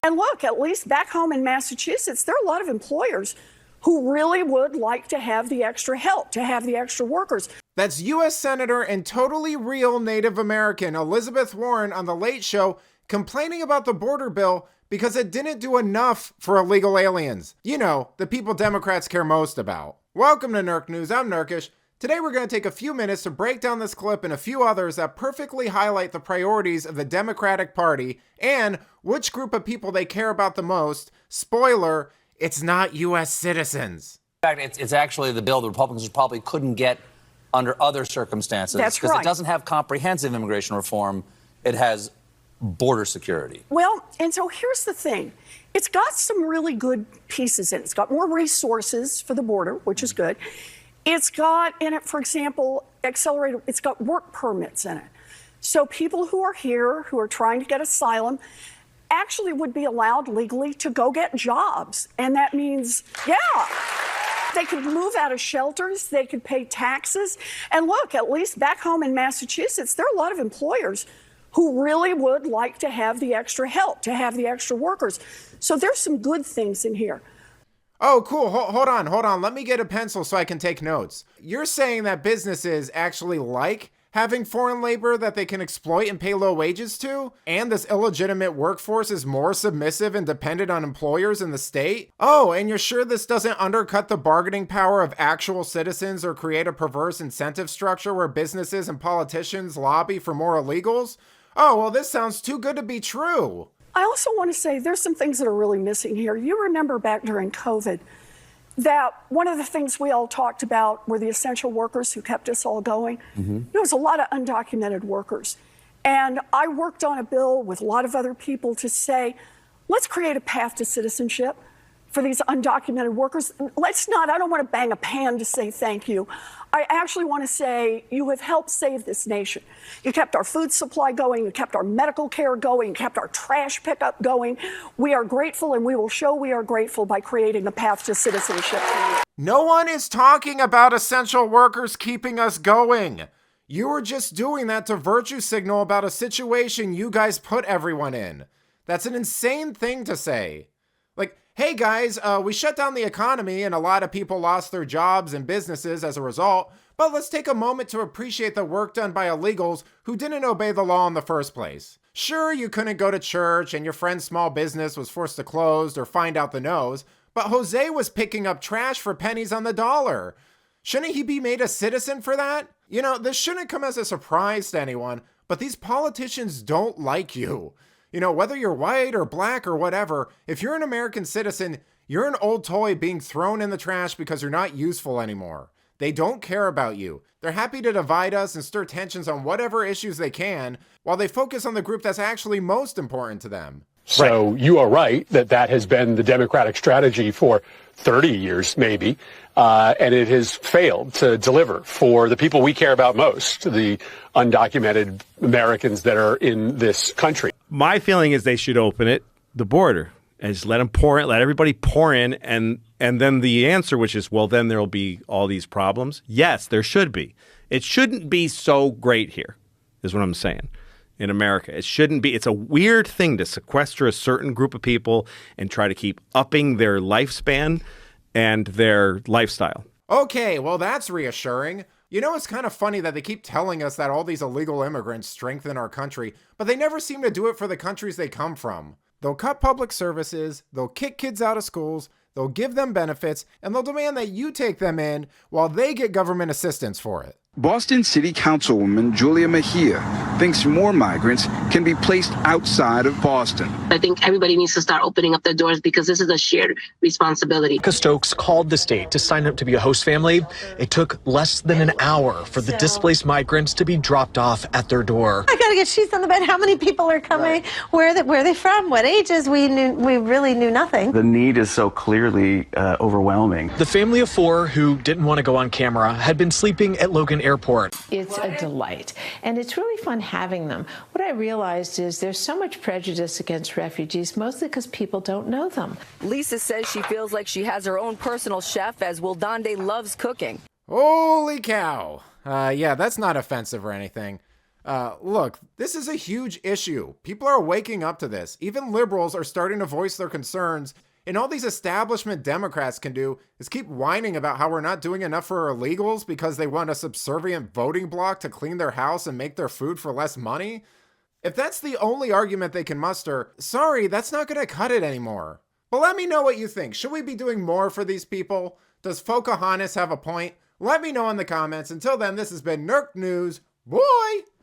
And look, at least back home in Massachusetts, there are a lot of employers who really would like to have the extra help, to have the extra workers. That's U.S. Senator and totally real Native American Elizabeth Warren on The Late Show complaining about the border bill because it didn't do enough for illegal aliens. You know, the people Democrats care most about. Welcome to Nerk News, I'm Nerkish. Today we're going to take a few minutes to break down this clip and a few others that perfectly highlight the priorities of the Democratic Party and which group of people they care about the most. Spoiler, it's not U.S. citizens. In fact, it's actually the bill the Republicans probably couldn't get under other circumstances. That's right. Because it doesn't have comprehensive immigration reform. It has border security. Well, and so here's the thing. It's got some really good pieces in it. It's got more resources for the border, which is good. It's got in it, for example, accelerated, it's got work permits in it. So people who are here, who are trying to get asylum, actually would be allowed legally to go get jobs. And that means, they could move out of shelters, they could pay taxes. And look, at least back home in Massachusetts, there are a lot of employers who really would like to have the extra help, to have the extra workers. So there's some good things in here. Oh, cool. Hold on. Let me get a pencil so I can take notes. You're saying that businesses actually like having foreign labor that they can exploit and pay low wages to? And this illegitimate workforce is more submissive and dependent on employers in the state? Oh, and you're sure this doesn't undercut the bargaining power of actual citizens or create a perverse incentive structure where businesses and politicians lobby for more illegals? Oh, well, this sounds too good to be true. I also want to say there's some things that are really missing here. You remember back during COVID that one of the things we all talked about were the essential workers who kept us all going. There was a lot of undocumented workers. And I worked on a bill with a lot of other people to say, let's create a path to citizenship for these undocumented workers. I don't want to bang a pan to say thank you. I actually want to say you have helped save this nation. You kept our food supply going, you kept our medical care going, you kept our trash pickup going. We are grateful, and we will show we are grateful by creating a path to citizenship. No one is talking about essential workers keeping us going. You were just doing that to virtue signal about a situation you guys put everyone in. That's an insane thing to say. Like, hey guys, we shut down the economy and a lot of people lost their jobs and businesses as a result, but let's take a moment to appreciate the work done by illegals who didn't obey the law in the first place. Sure, you couldn't go to church and your friend's small business was forced to close or find out the nose, but Jose was picking up trash for pennies on the dollar. Shouldn't he be made a citizen for that? You know, this shouldn't come as a surprise to anyone, but these politicians don't like you. You know, whether you're white or black or whatever, if you're an American citizen, you're an old toy being thrown in the trash because you're not useful anymore. They don't care about you. They're happy to divide us and stir tensions on whatever issues they can, while they focus on the group that's actually most important to them. So you are right that has been the Democratic strategy for 30 years, maybe, and it has failed to deliver for the people we care about most, the undocumented Americans that are in this country. My feeling is they should open the border, and just let them pour in, let everybody pour in, and then the answer, which is, well, then there'll be all these problems. Yes, there should be. It shouldn't be so great here, is what I'm saying. In America, it shouldn't be. It's a weird thing to sequester a certain group of people and try to keep upping their lifespan and their lifestyle. Okay, well, that's reassuring. You know, it's kind of funny that they keep telling us that all these illegal immigrants strengthen our country, but they never seem to do it for the countries they come from. They'll cut public services, they'll kick kids out of schools, they'll give them benefits, and they'll demand that you take them in while they get government assistance for it. Boston City Councilwoman Julia Mejia thinks more migrants can be placed outside of Boston. I think everybody needs to start opening up their doors because this is a shared responsibility. Stokes called the state to sign up to be a host family. It took less than an hour for the displaced migrants to be dropped off at their door. I gotta get sheets on the bed. How many people are coming? Right. Where are they from? What ages? We really knew nothing. The need is so clearly overwhelming. The family of four who didn't want to go on camera had been sleeping at Logan Airport. It's a delight, and it's really fun having them. What I realized is there's so much prejudice against refugees, mostly because people don't know them. Lisa says she feels like she has her own personal chef, as Wildande loves cooking. Holy cow. Yeah, that's not offensive or anything. Look, this is a huge issue. People are waking up to this. Even liberals are starting to voice their concerns. And all these establishment Democrats can do is keep whining about how we're not doing enough for illegals because they want a subservient voting bloc to clean their house and make their food for less money. If that's the only argument they can muster, sorry, that's not going to cut it anymore. But let me know what you think. Should we be doing more for these people? Does Pocahontas have a point? Let me know in the comments. Until then, this has been Nerk News. Boy!